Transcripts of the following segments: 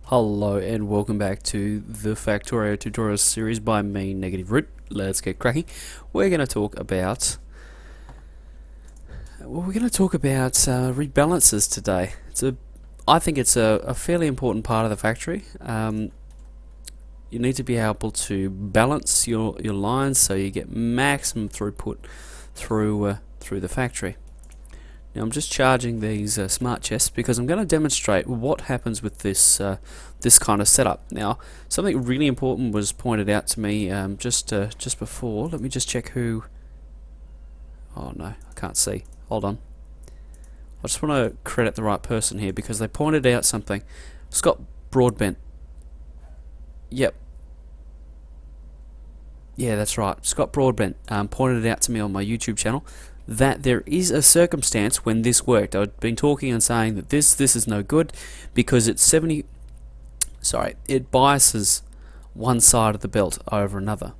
Hello and welcome back to the Factorio tutorial series by me, Negative Root. Let's get cracking. We're going to talk about rebalancers today. I think it's a fairly important part of the factory. You need to be able to balance your lines so you get maximum throughput through the factory. Now I'm just charging these smart chests because I'm going to demonstrate what happens with this this kind of setup. Now something really important was pointed out to me just before. Let me just check who. Oh no, I can't see. Hold on. I just want to credit the right person here because they pointed out something. Scott Broadbent. Yep. Yeah, that's right. Scott Broadbent pointed it out to me on my YouTube channel that there is a circumstance when this worked. I've been talking and saying that this is no good because it biases one side of the belt over another.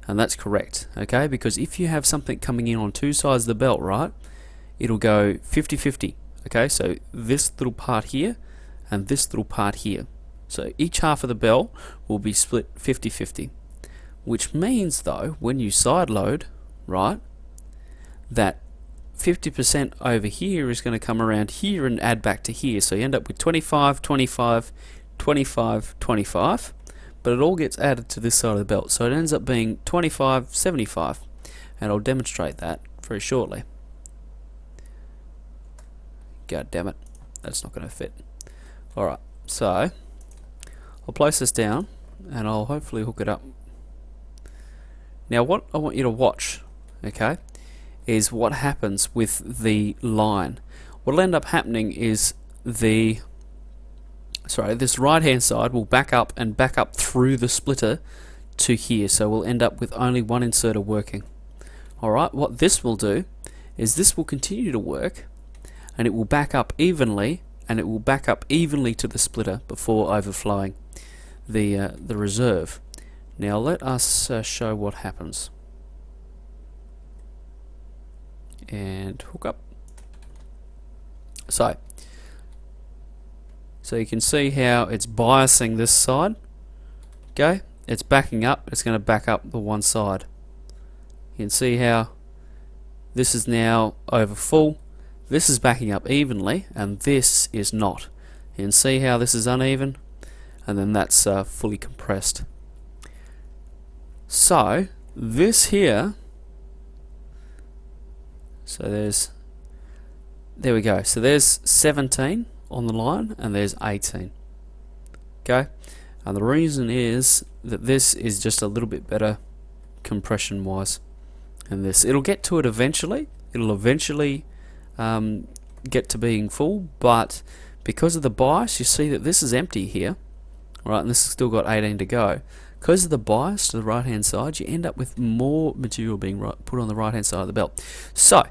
And that's correct, okay? Because if you have something coming in on two sides of the belt, right, it'll go 50-50, okay? So this little part here and this little part here. So each half of the belt will be split 50-50, which means though, when you side load, right, that 50% over here is going to come around here and add back to here. So you end up with 25, 25, 25, 25, but it all gets added to this side of the belt. So it ends up being 25, 75, and I'll demonstrate that very shortly. God damn it, that's not going to fit. Alright, so I'll place this down and I'll hopefully hook it up. Now what I want you to watch, okay, is what happens with the line. What'll end up happening is this right hand side will back up through the splitter to here, so we'll end up with only one inserter working. Alright, what this will do is this will continue to work and it will back up evenly to the splitter before overflowing the reserve. Now let us show what happens. And hook up. So you can see how it's biasing this side. Okay, it's backing up. It's going to back up the one side. You can see how this is now over full. This is backing up evenly, and this is not. You can see how this is uneven, and then that's fully compressed. So this here. So there we go. So there's 17 on the line and there's 18. Okay? And the reason is that this is just a little bit better compression wise than this. It'll get to it eventually. It'll eventually get to being full, but because of the bias, you see that this is empty here. Right, and this has still got 18 to go. Because of the bias to the right hand side, you end up with more material being put on the right hand side of the belt. So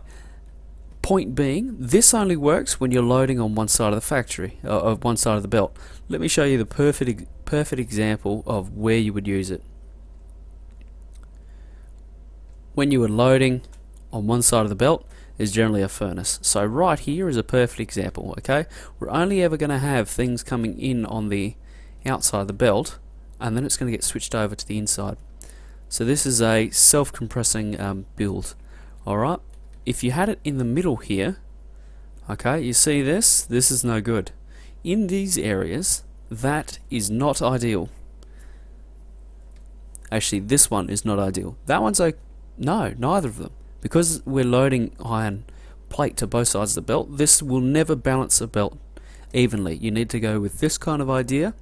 point being, this only works when you're loading on one side of the factory, of one side of the belt. Let me show you the perfect example of where you would use it. When you are loading on one side of the belt is generally a furnace. So right here is a perfect example, okay? We're only ever going to have things coming in on the outside of the belt, and then it's going to get switched over to the inside. So this is a self-compressing build. Alright, if you had it in the middle here, okay, you see this is no good. In these areas, that is not ideal. Actually, this one is not ideal. That one's no, neither of them. Because we're loading iron plate to both sides of the belt, this will never balance the belt evenly. You need to go with this kind of idea,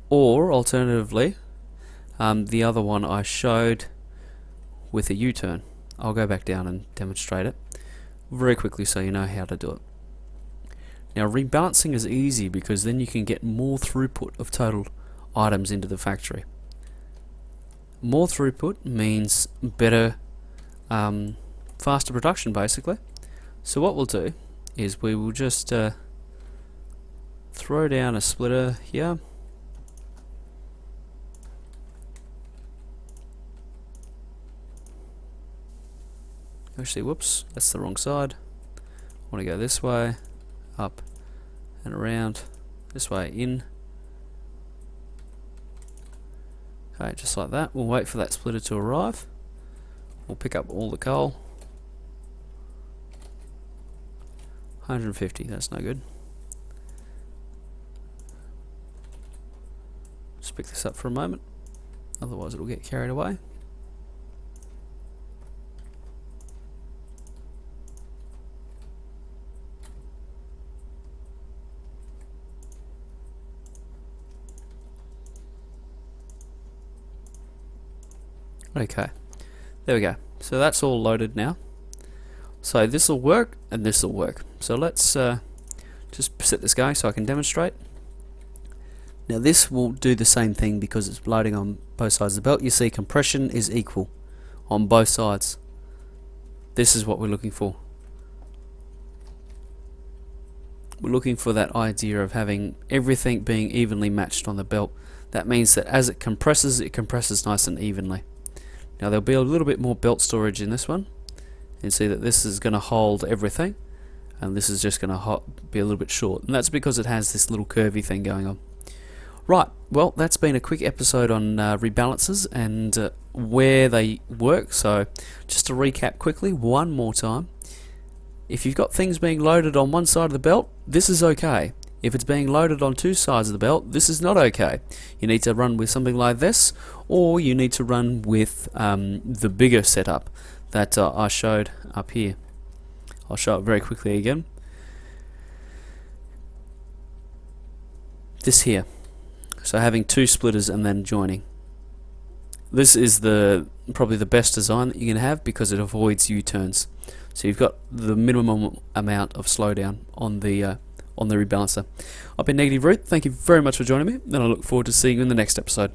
or alternatively, the other one I showed with a U-turn. I'll go back down and demonstrate it very quickly so you know how to do it. Now rebalancing is easy because then you can get more throughput of total items into the factory. More throughput means better, faster production basically. So what we'll do is we will just throw down a splitter here. Actually, whoops, that's the wrong side. I want to go this way, up and around. this way in. Okay, just like that. We'll wait for that splitter to arrive. We'll pick up all the coal. 150, that's no good. Just pick this up for a moment, otherwise it'll get carried away. Okay, there we go. So that's all loaded now. So this will work and this will work. So let's just set this going so I can demonstrate. Now this will do the same thing because it's loading on both sides of the belt. You see compression is equal on both sides. This is what we're looking for. We're looking for that idea of having everything being evenly matched on the belt. That means that as it compresses nice and evenly. Now there'll be a little bit more belt storage in this one. You can see that this is going to hold everything, and this is just going to be a little bit short, and that's because it has this little curvy thing going on. Right, well, that's been a quick episode on rebalancers and where they work. So just to recap quickly one more time, if you've got things being loaded on one side of the belt, this is okay. If it's being loaded on two sides of the belt, this is not okay. You need to run with something like this, or you need to run with the bigger setup that I showed up here. I'll show it very quickly again. This here. So having two splitters and then joining. This is probably the best design that you can have because it avoids U-turns. So you've got the minimum amount of slowdown on the rebalancer. I've been Negative Root. Thank you very much for joining me, and I look forward to seeing you in the next episode.